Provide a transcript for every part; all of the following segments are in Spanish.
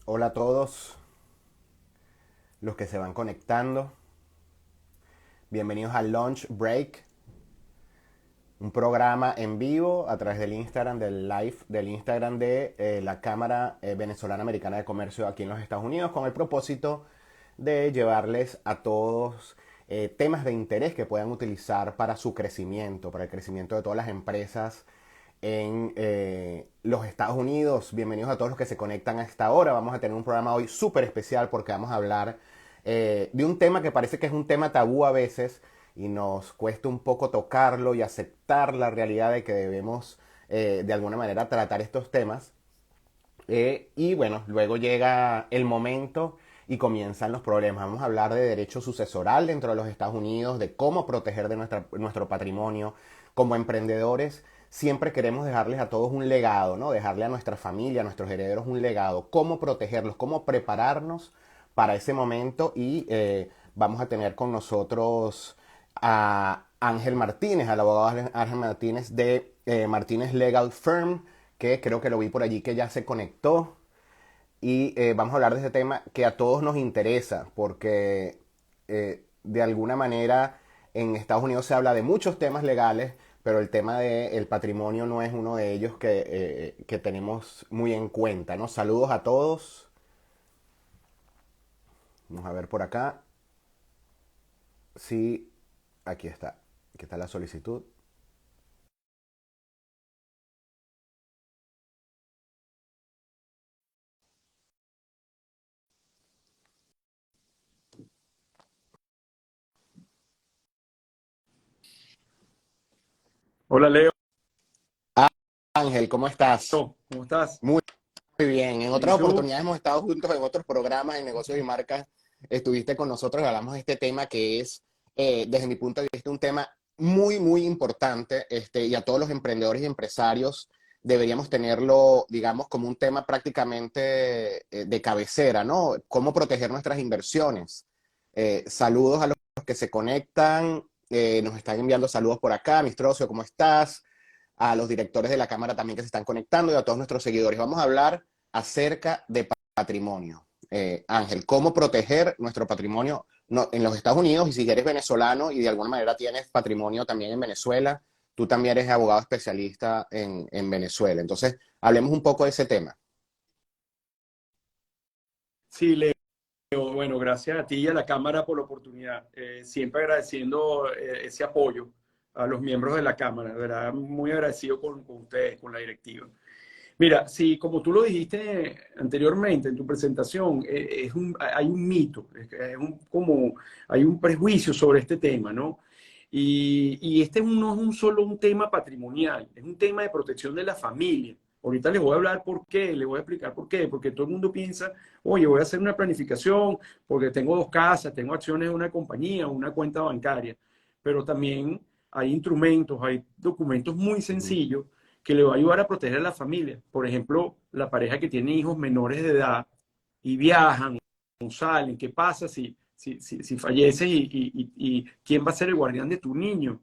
Hola a todos los que se van conectando. Bienvenidos a Lunch Break, un programa en vivo a través del Instagram, del live, del Instagram de la Cámara Venezolana Americana de Comercio aquí en los Estados Unidos, con el propósito de llevarles a todos temas de interés que puedan utilizar para su crecimiento, para el crecimiento de todas las empresas en los Estados Unidos. Bienvenidos a todos los que se conectan a esta hora. Vamos a tener un programa hoy súper especial porque vamos a hablar de un tema que parece que es un tema tabú a veces y nos cuesta un poco tocarlo y aceptar la realidad de que debemos de alguna manera tratar estos temas. Y bueno, luego llega el momento y comienzan los problemas. Vamos a hablar de derecho sucesoral dentro de los Estados Unidos, de cómo proteger de nuestro patrimonio. Como emprendedores, siempre queremos dejarles a todos un legado, ¿no? Dejarle a nuestra familia, a nuestros herederos un legado. Cómo protegerlos, cómo prepararnos para ese momento. Y vamos a tener con nosotros a Ángel Martínez, al abogado Ángel Martínez de Martínez Legal Firm, que creo que lo vi por allí que ya se conectó. Y vamos a hablar de ese tema que a todos nos interesa, porque de alguna manera en Estados Unidos se habla de muchos temas legales, pero el tema del patrimonio no es uno de ellos que tenemos muy en cuenta, ¿no? Saludos a todos. Vamos a ver por acá. Sí, aquí está. Aquí está la solicitud. Hola Leo, Ángel, ¿cómo estás? ¿cómo estás? Muy Muy bien, en Bien, ¿y otras tú? oportunidades hemos estado juntos en otros programas en negocios y marcas. Estuviste con nosotros y hablamos de este tema que es, desde mi punto de vista, un tema muy, muy importante, y a todos los emprendedores y empresarios deberíamos tenerlo, digamos, como un tema prácticamente de cabecera, ¿no? Cómo proteger nuestras inversiones. Saludos a los que se conectan, nos están enviando saludos por acá. Mistrocio, ¿cómo estás? A los directores de la Cámara también que se están conectando y a todos nuestros seguidores. Vamos a hablar acerca de patrimonio. Ángel, ¿cómo proteger nuestro patrimonio en los Estados Unidos? Y si eres venezolano y de alguna manera tienes patrimonio también en Venezuela, tú también eres abogado especialista en Venezuela. Entonces, hablemos un poco de ese tema. Sí, Leo, bueno, gracias a ti y a la Cámara por la oportunidad. Siempre agradeciendo ese apoyo a los miembros de la Cámara, de verdad, muy agradecido con ustedes, con la directiva. Mira, sí, como tú lo dijiste anteriormente en tu presentación, hay un mito, hay un prejuicio sobre este tema, ¿no? Y este no es solo un tema patrimonial, es un tema de protección de la familia. Ahorita les voy a hablar por qué, les voy a explicar por qué, porque todo el mundo piensa, oye, voy a hacer una planificación porque tengo dos casas, tengo acciones de una compañía, una cuenta bancaria, pero también hay instrumentos, hay documentos muy Uh -huh. sencillos que le va a ayudar a proteger a la familia. Por ejemplo, la pareja que tiene hijos menores de edad y viajan o salen, ¿qué pasa si falleces y quién va a ser el guardián de tu niño?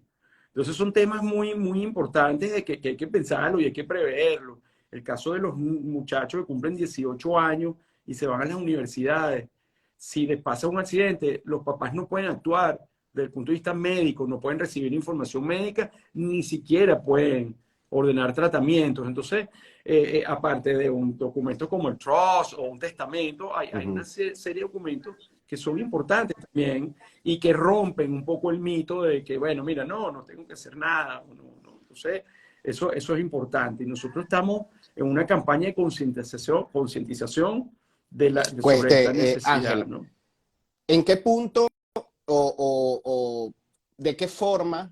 Entonces son temas muy importantes de que hay que pensarlo y hay que preverlo. El caso de los muchachos que cumplen 18 años y se van a las universidades. Si les pasa un accidente, los papás no pueden actuar desde el punto de vista médico, no pueden recibir información médica, ni siquiera pueden ordenar tratamientos. Entonces, aparte de un documento como el trust o un testamento, Uh hay una -huh. serie de documentos que son importantes también y que rompen un poco el mito de que, bueno, mira, no tengo que hacer nada. No. Entonces, eso es importante. Y nosotros estamos en una campaña de concientización Pues, sobre esta necesidad, Ángel, ¿no? ¿en qué punto o de qué forma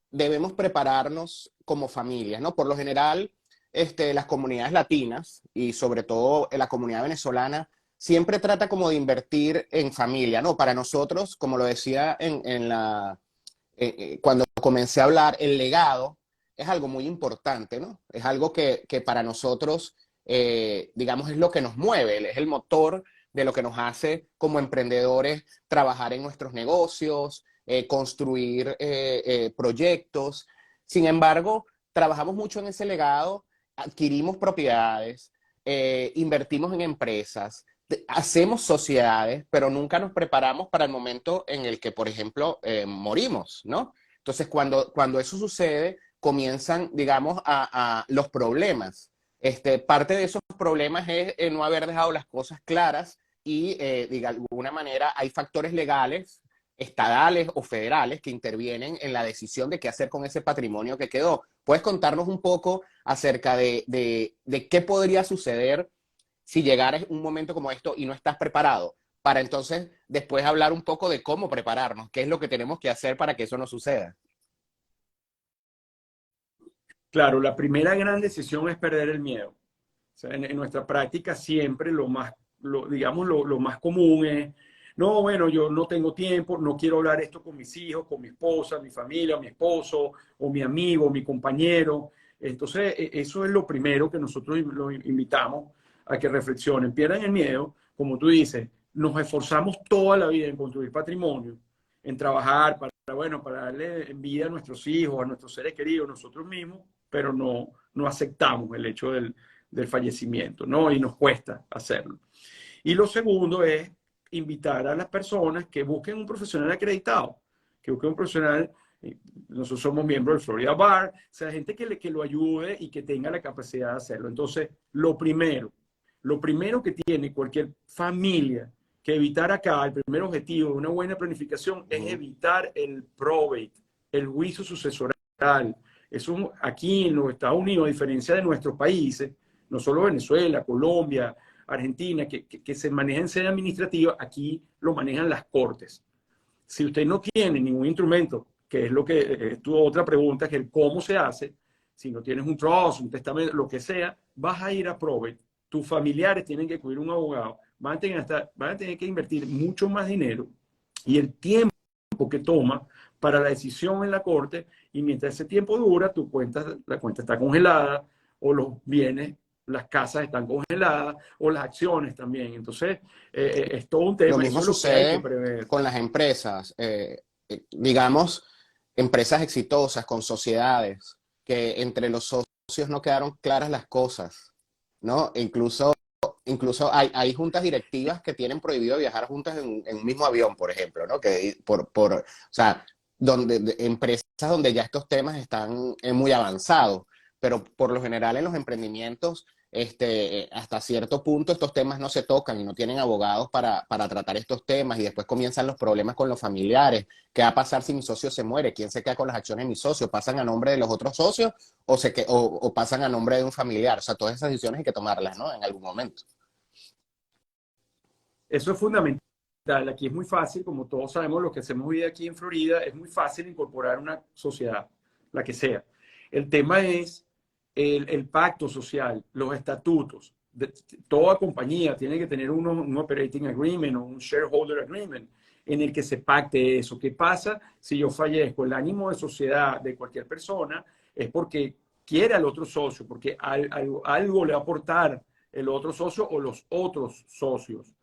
debemos prepararnos como familias, ¿no? Por lo general, las comunidades latinas y sobre todo en la comunidad venezolana siempre trata como de invertir en familia, ¿no? Para nosotros, como lo decía cuando comencé a hablar, el legado es algo muy importante, ¿no? Es algo que para nosotros, digamos, es lo que nos mueve, es el motor de lo que nos hace como emprendedores trabajar en nuestros negocios, construir proyectos. Sin embargo, trabajamos mucho en ese legado, adquirimos propiedades, invertimos en empresas, hacemos sociedades, pero nunca nos preparamos para el momento en el que, por ejemplo, morimos, ¿no? Entonces, cuando eso sucede, comienzan, digamos, a los problemas. Parte de esos problemas es no haber dejado las cosas claras y, de alguna manera, hay factores legales, estadales o federales que intervienen en la decisión de qué hacer con ese patrimonio que quedó. ¿Puedes contarnos un poco acerca de qué podría suceder si llegara un momento como esto y no estás preparado? Para entonces después hablar un poco de cómo prepararnos, qué es lo que tenemos que hacer para que eso no suceda. Claro, la primera gran decisión es perder el miedo. O sea, en nuestra práctica siempre digamos, lo más común es, no, bueno, yo no tengo tiempo, no quiero hablar esto con mis hijos, con mi esposa, mi familia, mi esposo, o mi amigo, mi compañero. Entonces, eso es lo primero que nosotros los invitamos a que reflexionen, pierdan el miedo, como tú dices, nos esforzamos toda la vida en construir patrimonio, en trabajar bueno, para darle vida a nuestros hijos, a nuestros seres queridos, nosotros mismos, pero no aceptamos el hecho del fallecimiento, ¿no? Y nos cuesta hacerlo. Y lo segundo es invitar a las personas que busquen un profesional acreditado, que busquen un profesional, nosotros somos miembros del Florida Bar, o sea, gente que lo ayude y que tenga la capacidad de hacerlo. Entonces, lo primero que tiene cualquier familia que evitar acá, el primer objetivo de una buena planificación es evitar el probate, el juicio sucesoral. Eso aquí en los Estados Unidos, a diferencia de nuestros países, no solo Venezuela, Colombia, Argentina, que se maneja en sede administrativa, aquí lo manejan las cortes. Si usted no tiene ningún instrumento, que es lo que es tu otra pregunta, que es el cómo se hace, si no tienes un trust, un testamento, lo que sea, vas a ir a probate. Tus familiares tienen que acudir a un abogado, van a tener que invertir mucho más dinero y el tiempo que toma para la decisión en la corte, y mientras ese tiempo dura, la cuenta está congelada, o los bienes, las casas están congeladas, o las acciones también. Entonces, es todo un Lo tema, mismo eso es lo que hay que sucede prever. con las empresas, digamos, empresas exitosas con sociedades, que entre los socios no quedaron claras las cosas, ¿no? Incluso hay juntas directivas que tienen prohibido viajar juntas en un mismo avión, por ejemplo, ¿no? O sea, empresas donde ya estos temas están muy avanzados, pero por lo general en los emprendimientos, hasta cierto punto estos temas no se tocan y no tienen abogados para tratar estos temas, y después comienzan los problemas con los familiares. ¿Qué va a pasar si mi socio se muere? ¿Quién se queda con las acciones de mi socio? ¿Pasan a nombre de los otros socios o pasan a nombre de un familiar? O sea, todas esas decisiones hay que tomarlas, ¿no? En algún momento. Eso es fundamental. Aquí es muy fácil, como todos sabemos, lo que hacemos hoy aquí en Florida, es muy fácil incorporar una sociedad, la que sea. El tema es el pacto social, los estatutos. Toda compañía tiene que tener un operating agreement o un shareholder agreement en el que se pacte eso. ¿Qué pasa si yo fallezco? El ánimo de sociedad de cualquier persona es porque quiere al otro socio, porque algo le va a aportar el otro socio o los otros socios.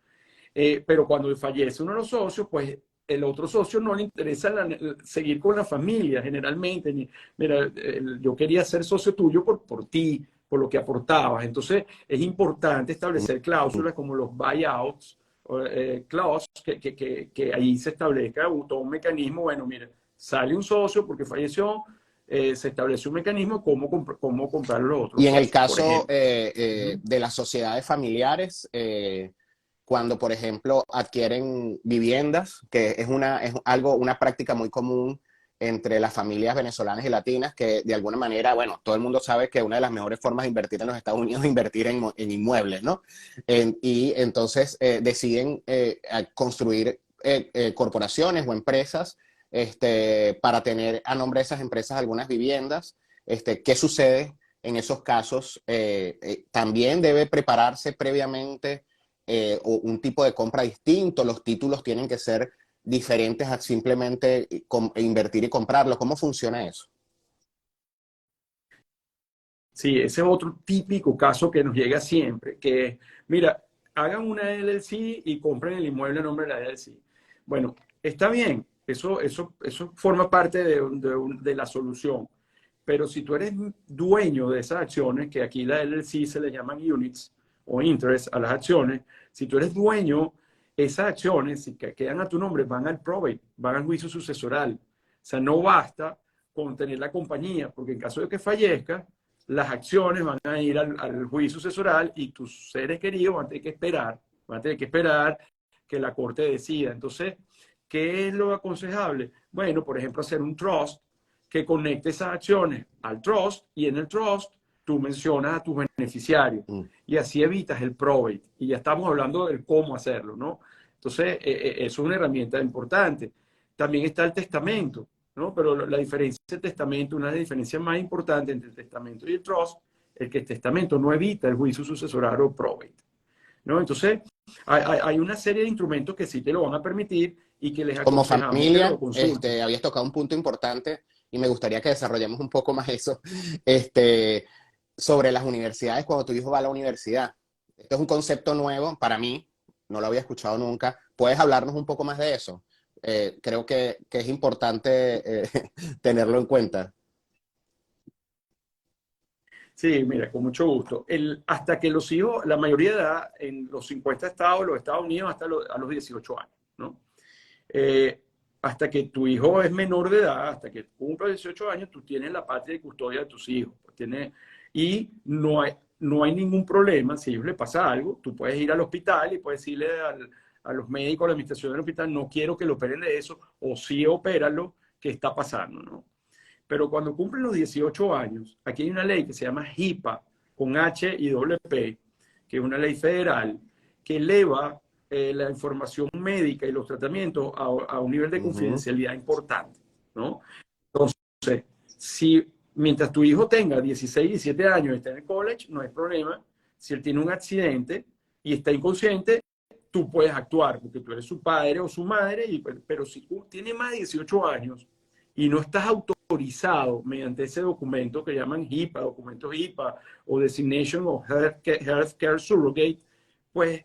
Pero cuando fallece uno de los socios, pues el otro socio no le interesa seguir con la familia, generalmente. Mira, yo quería ser socio tuyo por ti, por lo que aportabas. Entonces, es importante establecer cláusulas como los buyouts, clause, que ahí se establezca todo un mecanismo. Bueno, mira, sale un socio porque falleció, se establece un mecanismo cómo comprar los Y otros en el socios, por caso ejemplo. Uh-huh. de las sociedades familiares, cuando, por ejemplo, adquieren viviendas, que una práctica muy común entre las familias venezolanas y latinas, que de alguna manera, bueno, todo el mundo sabe que una de las mejores formas de invertir en los Estados Unidos es invertir en inmuebles, ¿no? Y entonces deciden construir corporaciones o empresas, para tener a nombre de esas empresas algunas viviendas. ¿Qué sucede en esos casos? También debe prepararse previamente o un tipo de compra distinto, los títulos tienen que ser diferentes a simplemente invertir y comprarlo. ¿Cómo funciona eso? Sí, ese es otro típico caso que nos llega siempre, que es, mira, hagan una LLC y compren el inmueble a nombre de la LLC. Bueno, está bien, eso forma parte de la solución, pero si tú eres dueño de esas acciones, que aquí la LLC se le llaman units, o interest a las acciones, si tú eres dueño, esas acciones, si quedan a tu nombre, van al probate, van al juicio sucesoral. O sea, no basta con tener la compañía, porque en caso de que fallezca, las acciones van a ir al juicio sucesoral y tus seres queridos van a tener que esperar, van a tener que esperar que la corte decida. Entonces, ¿qué es lo aconsejable? Bueno, por ejemplo, hacer un trust que conecte esas acciones al trust y en el trust tú mencionas a tus beneficiarios y así evitas el probate. Y ya estamos hablando del cómo hacerlo, ¿no? Entonces, eso es una herramienta importante. También está el testamento, ¿no? Pero la diferencia del testamento, una de las diferencias más importantes entre el testamento y el trust, es que el testamento no evita el juicio sucesorario o probate, ¿no? Entonces, hay una serie de instrumentos que sí te lo van a permitir y que les Como aconsejamos que lo familia, consulten. habías tocado un punto importante y me gustaría que desarrollemos un poco más eso, sobre las universidades cuando tu hijo va a la universidad. Esto es un concepto nuevo para mí, no lo había escuchado nunca. ¿Puedes hablarnos un poco más de eso? Creo que es importante tenerlo en cuenta. Sí, mira, con mucho gusto. Hasta que los hijos, la mayoría de edad, en los 50 estados de los Estados Unidos, hasta a los 18 años, ¿no? Eh, hasta que tu hijo es menor de edad, hasta que cumpla 18 años, tú tienes la patria y custodia de tus hijos. Y no hay ningún problema. Si a ellos les pasa algo, tú puedes ir al hospital y puedes decirle a los médicos, a la administración del hospital, no quiero que lo operen de eso, o sí opéralo, ¿qué está pasando, no? Pero cuando cumplen los 18 años, aquí hay una ley que se llama HIPAA, con H y doble P, que es una ley federal, que eleva la información médica y los tratamientos a un nivel de Ujú, confidencialidad importante, ¿no? Entonces, si mientras tu hijo tenga 16, 17 años y está en el college, no hay problema. Si él tiene un accidente y está inconsciente, tú puedes actuar, porque tú eres su padre o su madre, pero si tú tienes más de 18 años y no estás autorizado mediante ese documento que llaman HIPAA, documentos HIPAA o Designation of Healthcare Surrogate, pues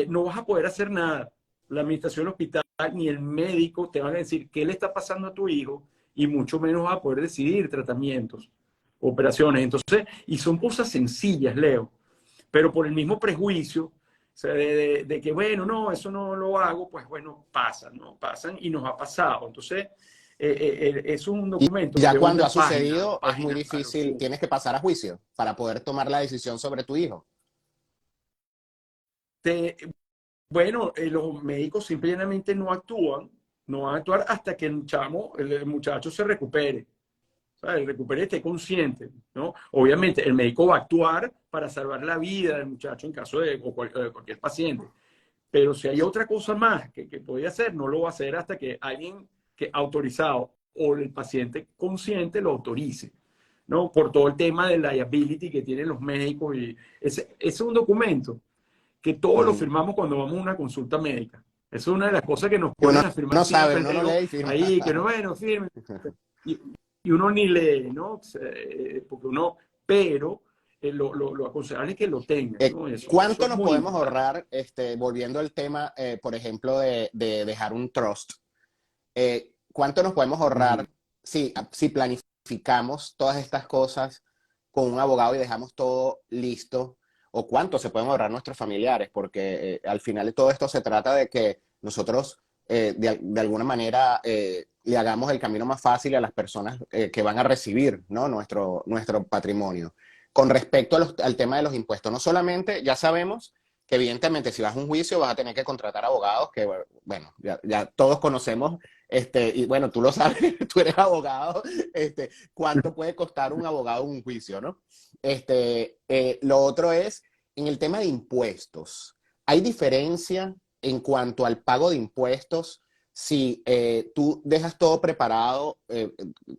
no vas a poder hacer nada. La administración del hospital ni el médico te van a decir qué le está pasando a tu hijo y mucho menos vas a poder decidir tratamientos, operaciones. Entonces, y son cosas sencillas, Leo, pero por el mismo prejuicio, o sea, de que, bueno, no, eso no lo hago, pues bueno, pasan, ¿no? Pasan y nos ha pasado. Entonces, es un y documento ya de cuando una ha página, dos sucedido, es muy páginas a lo difícil, sumo. tienes que pasar a juicio para poder tomar la decisión sobre tu hijo. Te, bueno, los médicos simplemente no actúan, no van a actuar hasta que el muchacho se recupere. ¿Sabes? Recupere y esté consciente, ¿no? Obviamente, el médico va a actuar para salvar la vida del muchacho en caso de cualquier paciente. Pero si hay otra cosa más que podía hacer, no lo va a hacer hasta que alguien que autorizado o el paciente consciente lo autorice, ¿no? Por todo el tema de liability que tienen los médicos. Y ese es un documento que todos lo Ujú. firmamos cuando vamos a una consulta médica. Esa es una de las cosas que nos Y uno ponen a firmar no sabe, siempre, uno no Leo, lee y firma. ahí, que no, bueno, firme. Y, y uno ni lee, ¿no? Porque uno, pero lo aconsejable es que lo tengan, ¿no? Eso ¿Cuánto es nos muy podemos importante. ahorrar, volviendo al tema, por ejemplo, de dejar un trust? ¿Cuánto nos podemos ahorrar Ujú. si planificamos todas estas cosas con un abogado y dejamos todo listo? ¿O cuánto se pueden ahorrar nuestros familiares? Porque al final de todo esto se trata de que nosotros, de alguna manera, le hagamos el camino más fácil a las personas que van a recibir, ¿no? Nuestro patrimonio. Con respecto al tema de los impuestos, no solamente ya sabemos que evidentemente si vas a un juicio vas a tener que contratar abogados, que bueno, ya todos conocemos, y bueno, tú lo sabes, tú eres abogado, cuánto puede costar un abogado en un juicio, ¿no? Lo otro es, en el tema de impuestos, ¿hay diferencia en cuanto al pago de impuestos si tú dejas todo preparado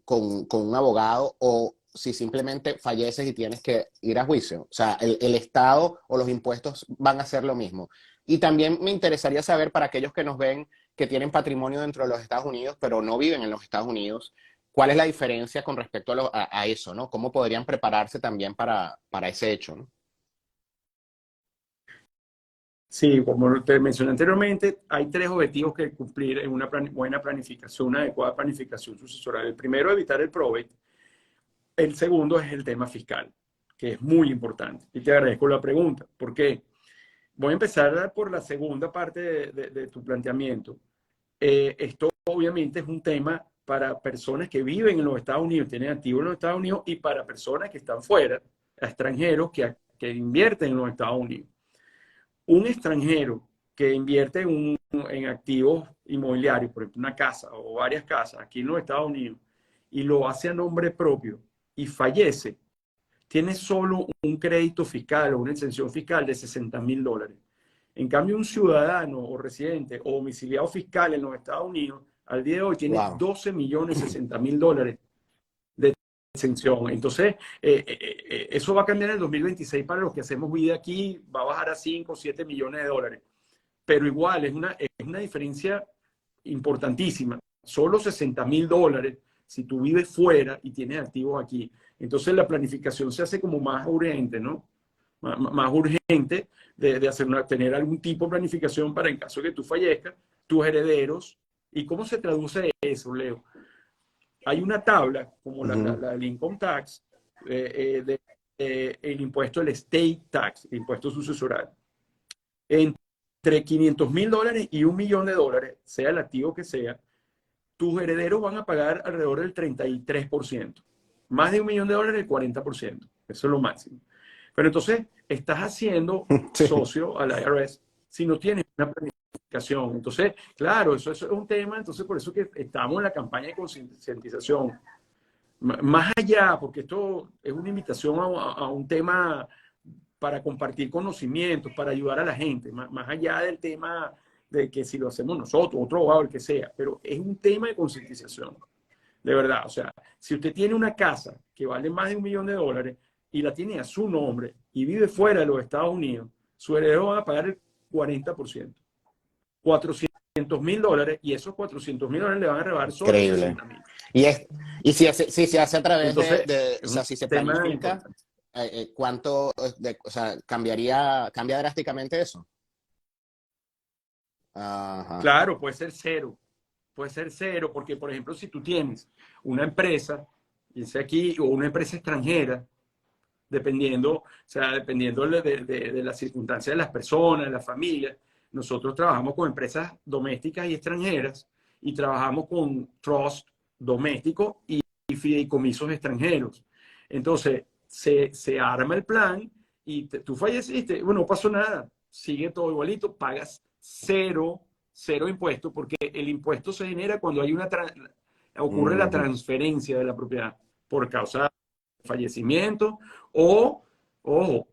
con un abogado o si simplemente falleces y tienes que ir a juicio? O sea, el Estado o los impuestos van a ser lo mismo. Y también me interesaría saber para aquellos que nos ven que tienen patrimonio dentro de los Estados Unidos, pero no viven en los Estados Unidos, ¿cuál es la diferencia con respecto a eso, ¿no? ¿Cómo podrían prepararse también para ese hecho, ¿no? Sí, como te mencioné anteriormente, hay tres objetivos que cumplir en una buena planificación, una adecuada planificación sucesoral. El primero, evitar el probate. El segundo es el tema fiscal. que es muy importante. Y te agradezco la pregunta. ¿Por qué? Voy a empezar por la segunda parte de tu planteamiento. Esto obviamente es un tema para personas que viven en los Estados Unidos, tienen activos en los Estados Unidos, y para personas que están fuera, extranjeros que invierten en los Estados Unidos. Un extranjero que invierte en activos inmobiliarios, por ejemplo, una casa o varias casas aquí en los Estados Unidos, y lo hace a nombre propio y fallece, tiene solo un crédito fiscal o una exención fiscal de $60,000. En cambio, un ciudadano o residente o domiciliado fiscal en los Estados Unidos, al día de hoy tiene Wow. $12,060,000 de exención. Entonces, eso va a cambiar en el 2026 para los que hacemos vida aquí, va a bajar a 5 o 7 millones de dólares. Pero igual, es una diferencia importantísima. Solo $60,000 si tú vives fuera y tienes activos aquí. Entonces la planificación se hace como más urgente, ¿no? Más urgente de tener algún tipo de planificación para en caso de que tú fallezcas, tus herederos. ¿Y cómo se traduce eso, Leo? Hay una tabla, como la del income tax, el impuesto del estate tax, el impuesto sucesoral. Entre $500,000 y $1,000,000, sea el activo que sea, tus herederos van a pagar alrededor del 33%. Más de $1,000,000, el 40%. Eso es lo máximo. Pero entonces, estás haciendo socio al IRS si no tienes una planificación. Entonces, claro, eso es un tema. Entonces, por eso que estamos en la campaña de concientización. Más allá, porque esto es una invitación a un tema para compartir conocimientos, para ayudar a la gente, más allá del tema de que si lo hacemos nosotros, otro abogado, el que sea, pero es un tema de concientización, de verdad. O sea, si usted tiene una casa que vale más de $1,000,000 y la tiene a su nombre y vive fuera de los Estados Unidos, su heredero va a pagar el 40%, $400,000, y esos $400,000 le van a rebajar solo Increíble. $60,000. Y si se hace a través Entonces, o sea, si se tema planifica, importante. ¿cuánto, o sea, cambia drásticamente eso? Ajá. Claro, puede ser cero, porque por ejemplo, si tú tienes una empresa, dice aquí, o una empresa extranjera, dependiendo, o sea, dependiendo de las circunstancias de las personas, de las familias, nosotros trabajamos con empresas domésticas y extranjeras, y trabajamos con trust domésticos y fideicomisos extranjeros. Entonces, se arma el plan y tú falleciste, bueno, no pasó nada, sigue todo igualito, pagas cero impuestos, porque el impuesto se genera cuando hay ocurre la transferencia de la propiedad por causa de fallecimiento o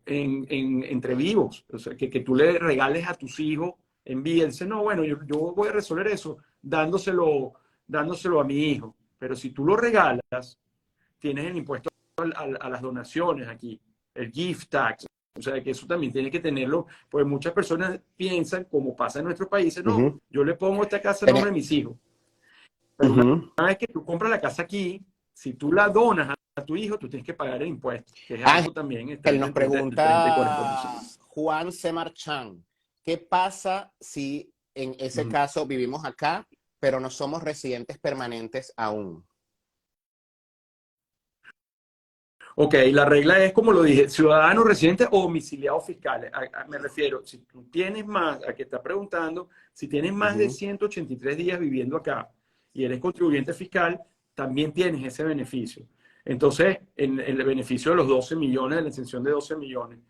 entre vivos, o sea, que tú le regales a tus hijos en vida. Dice, no, bueno, yo voy a resolver eso dándoselo a mi hijo. Pero si tú lo regalas, tienes el impuesto a las donaciones aquí, el gift tax. O sea, que eso también tiene que tenerlo, pues muchas personas piensan, como pasa en nuestros países, no, yo le pongo esta casa en nombre de mis hijos. Pero una vez que tú compras la casa aquí, si tú la donas a tu hijo, tú tienes que pagar el impuesto, que es algo también está Él nos entre el 30 y 40%. pregunta Juan Semarchan, ¿qué pasa si en ese caso vivimos acá, pero no somos residentes permanentes aún? Ok, la regla es, como lo dije, ciudadanos, residentes o domiciliados fiscales. Me refiero, si tú tienes más, a que está preguntando, si tienes más de 183 días viviendo acá y eres contribuyente fiscal, también tienes ese beneficio. Entonces, en el beneficio de los 12 millones, de la exención de 12 millones,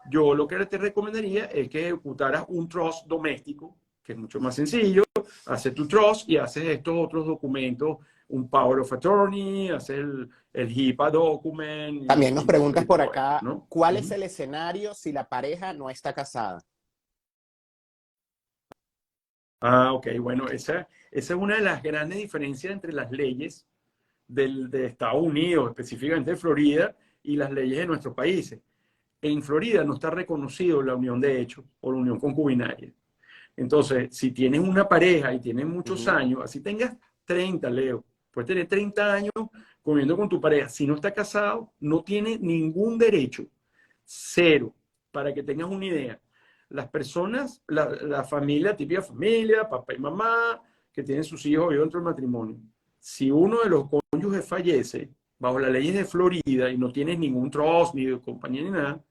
yo lo que te recomendaría es que ejecutaras un trust doméstico, que es mucho más sencillo. Haces tu trust y haces estos otros documentos, un power of attorney, haces el HIPAA document. También nos preguntas por todo acá, eso, ¿no? ¿cuál es el escenario si la pareja no está casada? Ok, bueno, esa es una de las grandes diferencias entre las leyes de Estados Unidos, específicamente de Florida, y las leyes de nuestros países. En Florida no está reconocido la unión de hecho o la unión concubinaria. Entonces, si tienes una pareja y tienes muchos años, así tengas 30, Leo, puedes tener 30 años conviviendo con tu pareja. Si no está casado, no tiene ningún derecho. Cero. Para que tengas una idea. Las personas, la familia, típica familia, papá y mamá, que tienen sus hijos dentro del matrimonio. Si uno de los cónyuges fallece, bajo las leyes de Florida, y no tienes ningún trust, ni de compañía, ni nada,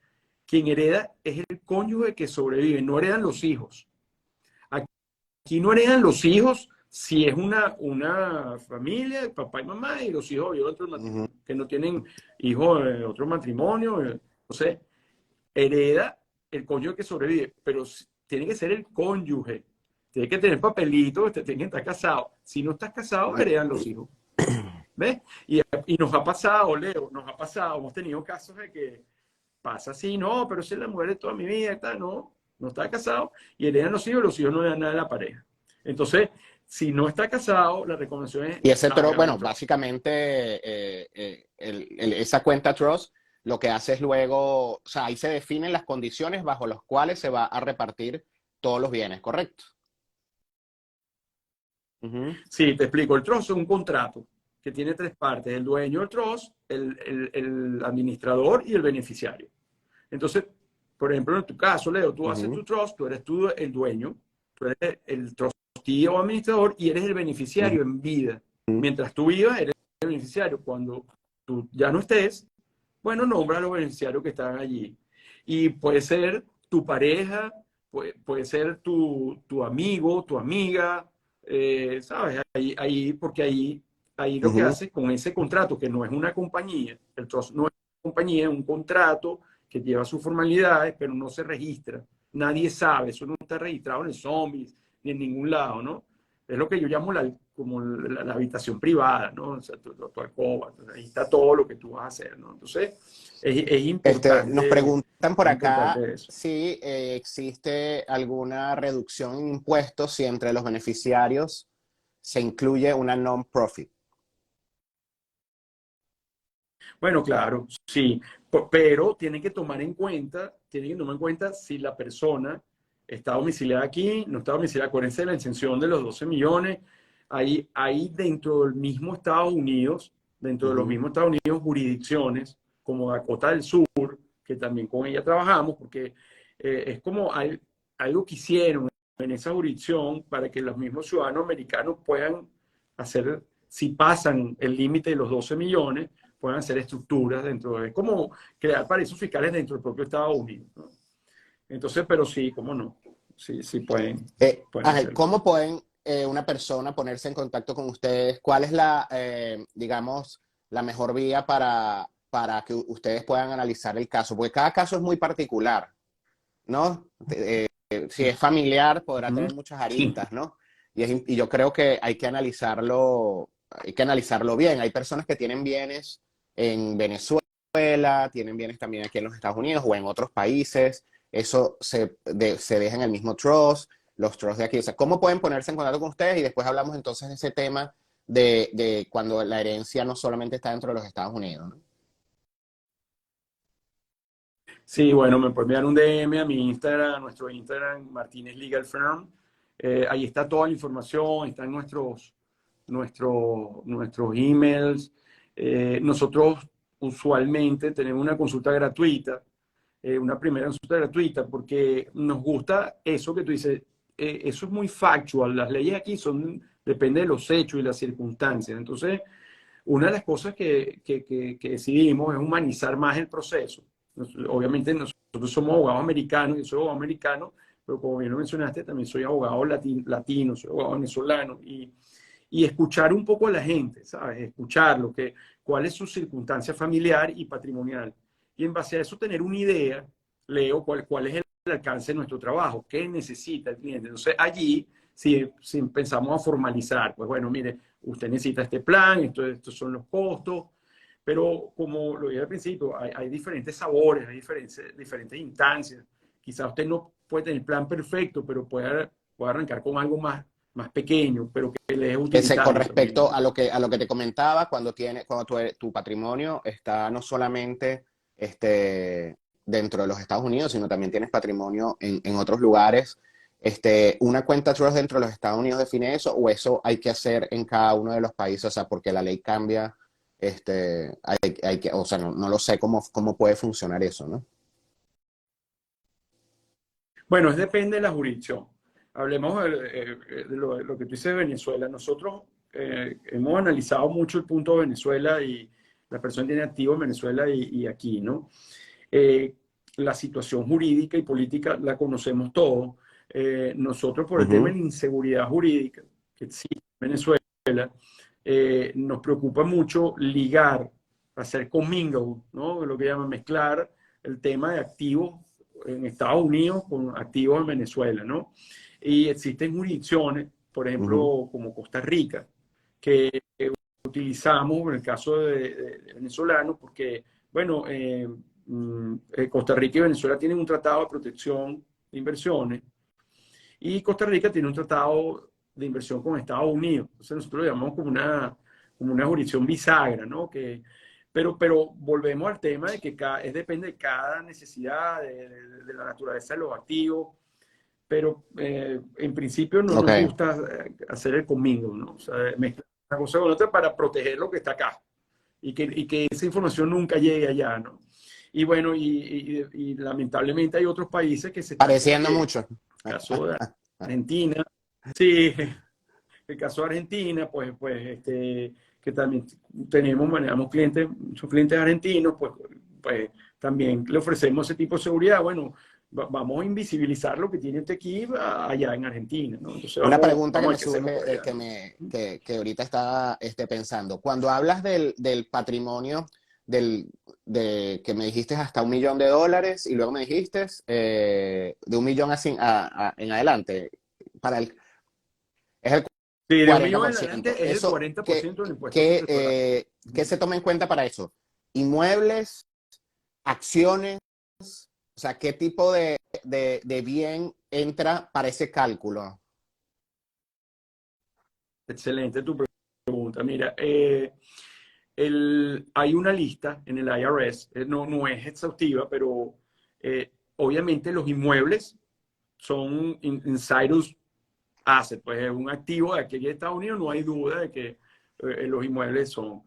quien hereda es el cónyuge que sobrevive, no heredan los hijos. Aquí no heredan los hijos si es una familia, papá y mamá, y los hijos de otro Ujú. matrimonio, que no tienen hijos de otro matrimonio. Entonces, hereda el cónyuge que sobrevive, pero tiene que ser el cónyuge. Tiene que tener papelito, tiene que estar casado. Si no estás casado, heredan los hijos. ¿Ves? Y nos ha pasado, Leo, nos ha pasado, hemos tenido casos de que pasa así, no, pero si es la mujer de toda mi vida, está, no, no está casado, y heredan los hijos no le dan nada a la pareja. Entonces, si no está casado, la recomendación es Y ese trust, hagan un bueno, trust. básicamente esa cuenta trust lo que hace es luego, o sea, ahí se definen las condiciones bajo las cuales se va a repartir todos los bienes, ¿correcto? Ujú, Sí, te explico, el trust es un contrato que tiene tres partes, el dueño del trust, el administrador y el beneficiario. Entonces, por ejemplo, en tu caso, Leo, tú haces ujú, tu trust, tú eres tú el dueño, tú eres el trustee o administrador y eres el ujú, beneficiario en vida. Mientras tú vivas, eres el beneficiario. Cuando tú ya no estés, bueno, nombra a los beneficiarios que están allí. Y puede ser tu pareja, puede ser tu amigo, tu amiga, ¿sabes? Porque ahí lo que ujú. haces con ese contrato, que no es una compañía, el trust no es una compañía, es un contrato que lleva sus formalidades, pero no se registra. Nadie sabe, eso no está registrado en el zombies ni en ningún lado, ¿no? Es lo que yo llamo como la habitación privada, ¿no? O sea, tu alcoba, ahí está todo lo que tú vas a hacer, ¿no? Entonces, Nos preguntan por es acá importante eso. si existe alguna reducción en impuestos si entre los beneficiarios se incluye una non-profit. Bueno, claro, sí, pero tienen que tomar en cuenta si la persona está domiciliada aquí, no está domiciliada. Acuérdense de la exención de los 12 millones. Hay dentro del mismo Estados Unidos, dentro de los Ujú, mismos Estados Unidos, jurisdicciones como Dakota del Sur, que también con ella trabajamos, porque es como algo que hicieron en esa jurisdicción para que los mismos ciudadanos americanos puedan hacer, si pasan el límite de los 12 millones, puedan hacer estructuras dentro de, como crear paraísos fiscales dentro del propio Estados Unidos, ¿no? Entonces, pero sí, cómo no, sí, sí pueden Ángel, hacerlo. ¿cómo pueden una persona ponerse en contacto con ustedes? ¿Cuál es digamos, la mejor vía para que ustedes puedan analizar el caso? Porque cada caso es muy particular, ¿no? Si es familiar, podrá Ujú. tener muchas Sí. aristas, ¿no? Y yo creo que hay que analizarlo bien. Hay personas que tienen bienes en Venezuela, tienen bienes también aquí en los Estados Unidos o en otros países. Eso se deja en el mismo trust, los trusts de aquí. O sea, ¿cómo pueden ponerse en contacto con ustedes? Y después hablamos entonces de ese tema de cuando la herencia no solamente está dentro de los Estados Unidos, ¿no? Sí, bueno, me pueden enviar un DM a mi Instagram, a nuestro Instagram, Martínez Legal Firm. Ahí está toda la información, están nuestros emails. Nosotros usualmente tenemos una consulta gratuita, una primera consulta gratuita, porque nos gusta eso que tú dices, eso es muy factual. Las leyes aquí depende de los hechos y las circunstancias. Entonces, una de las cosas que decidimos es humanizar más el proceso. Obviamente nosotros somos abogados americanos, yo soy abogado americano, pero como bien lo mencionaste, también soy abogado latino, soy abogado venezolano, y escuchar un poco a la gente, ¿sabes? Escuchar cuál es su circunstancia familiar y patrimonial. Y en base a eso tener una idea, Leo, cuál es el alcance de nuestro trabajo, qué necesita el cliente. Entonces allí, si empezamos a formalizar, pues bueno, mire, usted necesita este plan, estos son los costos, pero como lo dije al principio, hay diferentes sabores, hay diferentes instancias. Quizás usted no puede tener el plan perfecto, pero puede arrancar con algo más pequeño, pero que le es Con utilitario también, respecto ¿no? a lo que te comentaba, cuando tu patrimonio está no solamente dentro de los Estados Unidos, sino también tienes patrimonio en otros lugares, ¿una cuenta trust dentro de los Estados Unidos define eso o eso hay que hacer en cada uno de los países? O sea, porque la ley cambia, o sea, no lo sé cómo puede funcionar eso, ¿no? Bueno, depende de la jurisdicción. Hablemos de lo que tú dices de Venezuela. Nosotros hemos analizado mucho el punto de Venezuela y la persona tiene activos en Venezuela y aquí, ¿no? La situación jurídica y política la conocemos todos. Nosotros por el tema de Ujú, la inseguridad jurídica que existe en Venezuela, nos preocupa mucho ligar, hacer commingle, ¿no? Lo que llaman mezclar el tema de activos en Estados Unidos con activos en Venezuela, ¿no? Y existen jurisdicciones, por ujú, ejemplo, como Costa Rica, que utilizamos en el caso de venezolanos, porque, bueno, Costa Rica y Venezuela tienen un tratado de protección de inversiones y Costa Rica tiene un tratado de inversión con Estados Unidos. Entonces nosotros lo llamamos como una jurisdicción bisagra, ¿no? Pero volvemos al tema de que depende de cada necesidad, de la naturaleza de los activos, pero en principio no nos ok. gusta hacer el conmigo, ¿no? O sea, mezclar una cosa con otra para proteger lo que está acá y que esa información nunca llegue allá, ¿no? Y bueno, y lamentablemente hay otros países que se están como Pareciendo que, mucho. caso de Argentina, sí, el caso de Argentina, que también manejamos clientes, muchos clientes argentinos, pues también le ofrecemos ese tipo de seguridad. Bueno, vamos a invisibilizar lo que tiene este aquí allá en Argentina, ¿no? Entonces Una pregunta que vamos a me ver qué hacemos por surge, allá, ¿no? que ahorita estaba pensando. Cuando hablas del patrimonio que me dijiste hasta $1 millón y luego me dijiste de 1 millón así, en adelante, es el Sí, de un cuarenta millón por en ciento. adelante es el Eso, 40% del impuesto total. ¿qué se toma en cuenta para eso? Inmuebles, acciones, o sea, ¿qué tipo de bien entra para ese cálculo? Excelente tu pregunta. Mira, hay una lista en el IRS, no es exhaustiva, pero obviamente los inmuebles son insiders asset, pues es un activo de aquí en Estados Unidos, no hay duda de que los inmuebles son.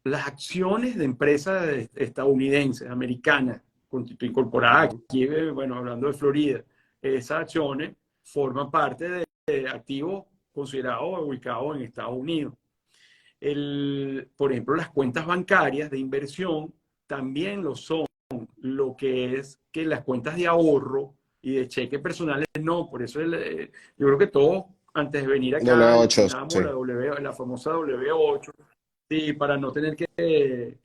Las acciones de empresas estadounidenses, americanas, incorporadas Ujú, aquí, bueno, hablando de Florida, esas acciones forman parte de activos considerados ubicados en Estados Unidos. Por ejemplo, las cuentas bancarias de inversión también lo son. Lo que es que las cuentas de ahorro y de cheques personales no. Por eso yo creo que todos, antes de venir acá, W8, llenamos sí. la famosa W8, sí, para no tener que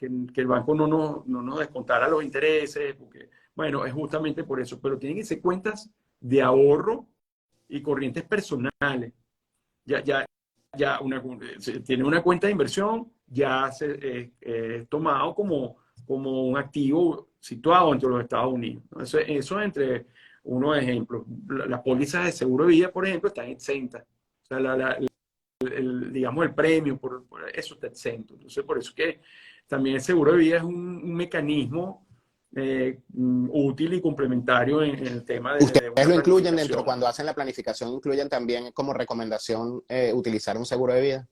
el banco no nos descontara los intereses, porque, bueno, es justamente por eso. Pero tienen que ser cuentas de ahorro y corrientes personales. Ya, ya, tiene una cuenta de inversión, ya es tomado como un activo situado entre los Estados Unidos, ¿no? Eso es entre unos ejemplos. Las pólizas de seguro de vida, por ejemplo, están exentas. O sea, digamos, el premio por eso está exento. Entonces, por eso que también el seguro de vida es un mecanismo útil y complementario en el tema de ¿Ustedes una lo incluyen dentro, planificación, cuando ¿no? hacen la planificación, incluyen también como recomendación utilizar un seguro de vida?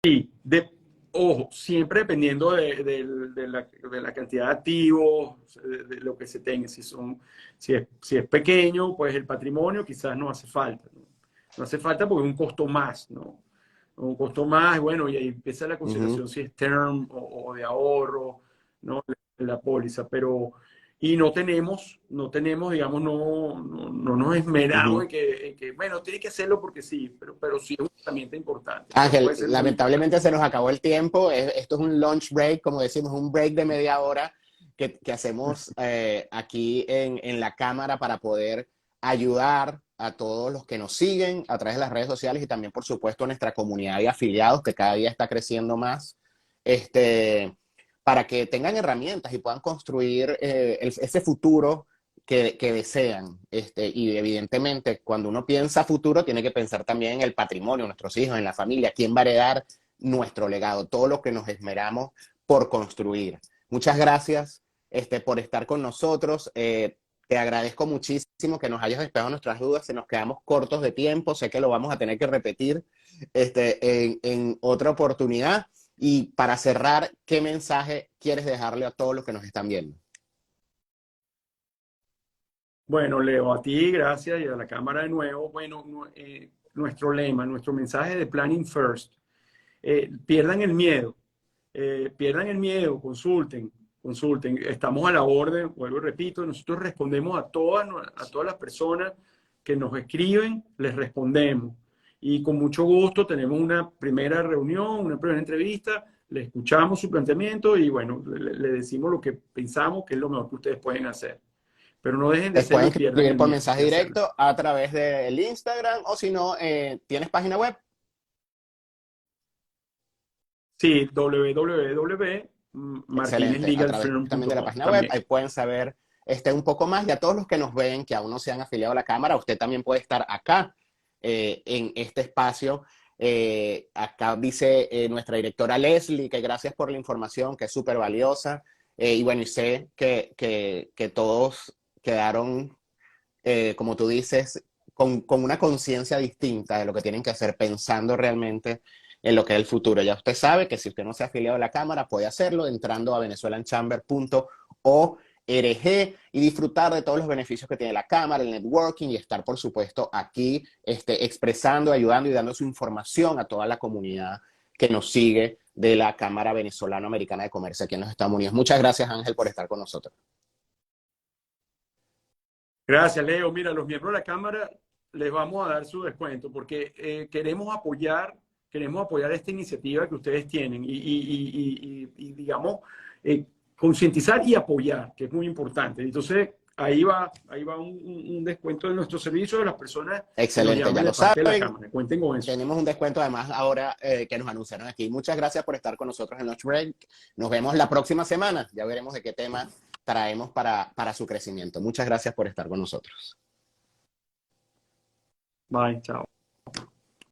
Sí, ojo, siempre dependiendo de la cantidad de activos, de lo que se tenga. Si es pequeño, pues el patrimonio quizás no hace falta, ¿no? No hace falta porque es un costo más, ¿no? Un costo más, bueno, y ahí empieza la Ujú, consideración si es term o de ahorro, ¿no? La póliza, pero y no tenemos, digamos, no nos esmeramos ujú. en que, bueno, tiene que hacerlo porque sí, pero sí es una herramienta importante, pero Ángel, puede ser muy importante. lamentablemente se nos acabó el tiempo. Esto es un lunch break, como decimos, un break de media hora que hacemos aquí en la cámara para poder ayudar a todos los que nos siguen a través de las redes sociales y también, por supuesto, a nuestra comunidad de afiliados que cada día está creciendo más, este, para que tengan herramientas y puedan construir ese futuro que desean. Y evidentemente, cuando uno piensa futuro, tiene que pensar también en el patrimonio, nuestros hijos, en la familia, quién va a heredar nuestro legado, todo lo que nos esmeramos por construir. Muchas gracias por estar con nosotros. Te agradezco muchísimo que nos hayas despejado nuestras dudas. Se nos quedamos cortos de tiempo. Sé que lo vamos a tener que repetir en otra oportunidad. Y para cerrar, ¿qué mensaje quieres dejarle a todos los que nos están viendo? Bueno, Leo, a ti, gracias, y a la cámara de nuevo. Bueno, nuestro lema, nuestro mensaje de Planning First pierdan el miedo, consulten, consulten. Estamos a la orden, vuelvo y repito, nosotros respondemos a todas las personas que nos escriben, les respondemos. Y con mucho gusto tenemos una primera reunión, una primera entrevista, le escuchamos su planteamiento y bueno, le decimos lo que pensamos que es lo mejor que ustedes pueden hacer. Pero no dejen de Te pueden hacerlo y pierdan escribir el por miedo mensaje de hacerlo. directo a través del Instagram o si no, ¿tienes página web? Sí, Excelente, a través también de la www.martinezlegalfirm.com página web, también. ahí pueden saber un poco más. Y a todos los que nos ven, que aún no se han afiliado a la Cámara, usted también puede estar acá en este espacio. Acá dice nuestra directora Leslie que gracias por la información, que es súper valiosa. Y bueno, y sé que todos quedaron, como tú dices, con una conciencia distinta de lo que tienen que hacer, pensando realmente en lo que es el futuro. Ya usted sabe que si usted no se ha afiliado a la Cámara, puede hacerlo entrando a venezuelanchamber.org y disfrutar de todos los beneficios que tiene la Cámara, el networking y estar, por supuesto, aquí expresando, ayudando y dando su información a toda la comunidad que nos sigue de la Cámara Venezolano-Americana de Comercio aquí en los Estados Unidos. Muchas gracias, Ángel, por estar con nosotros. Gracias, Leo. Mira, los miembros de la Cámara les vamos a dar su descuento porque queremos apoyar esta iniciativa que ustedes tienen y digamos, concientizar y apoyar, que es muy importante. Entonces, ahí va un descuento de nuestro servicio de las personas que nos Excelente, ya llamen de lo parte de la saben. Cámara. Cuenten con eso. Tenemos un descuento además ahora que nos anunciaron aquí. Muchas gracias por estar con nosotros en Lunch Break. Nos vemos la próxima semana. Ya veremos de qué tema traemos para su crecimiento. Muchas gracias por estar con nosotros. Bye, chao.